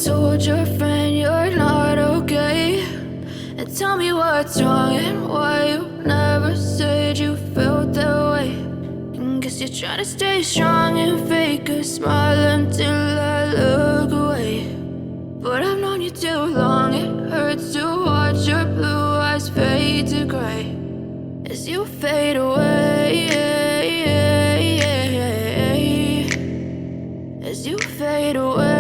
told your friend you're not okay, and tell me what's wrong and why you never said you felt that way. And guess you're trying to stay strong and fake a smile until I look away. But I've known you too long, it hurts to watch your blue eyes fade to gray as you fade away, as you fade away.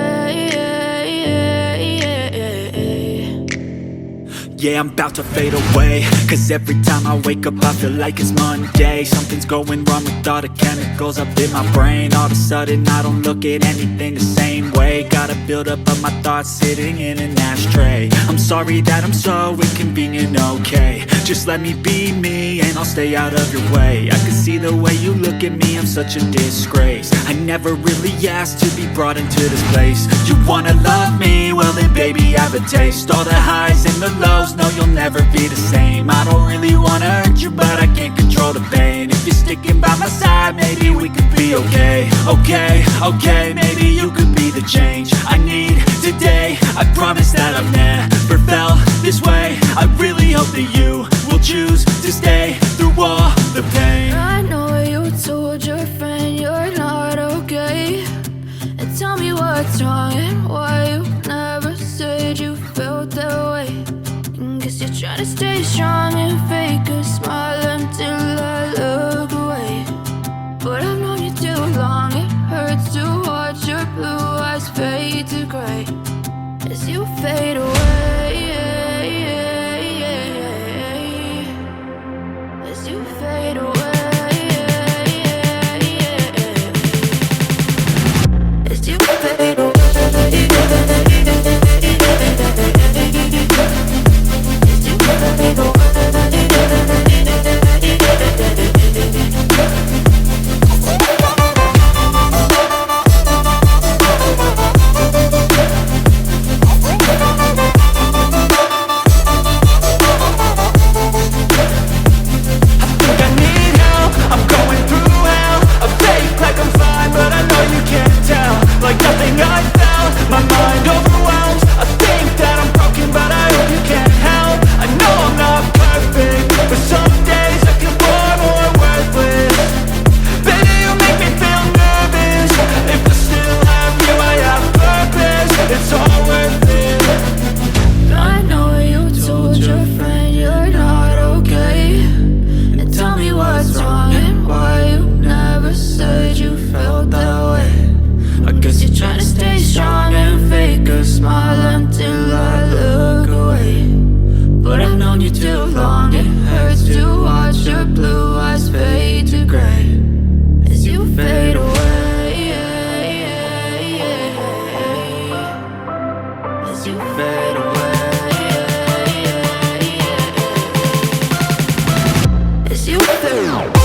Yeah, I'm about to fade away, cause every time I wake up I feel like it's Monday. Something's going wrong with all the chemicals up in my brain. All of a sudden I don't look at anything the same way. Gotta build up of my thoughts sitting in an ashtray. I'm sorry that I'm so inconvenient, okay. Just let me be me and I'll stay out of your way. I can see the way you look at me, I'm such a disgrace. I never really asked to be brought into this place. You wanna love me? Well then baby I have a taste. All the highs and the lows, no you'll never be the same. I don't really wanna hurt you but I can't control the pain. If you're sticking by my side maybe we could be okay. Okay, maybe you could be the change I need today. I promise that I've never felt this way. I really hope that you will choose to stay through all the pain. I know you told your friend you're not okay, and tell me what's wrong and why you never said you felt that way. And guess you're trying to stay strong and fake a smile until I look away. But I've known you too long, it hurts to watch your blue eyes fade to gray as you fade away, as you fade away, as you fade away. As you fade away.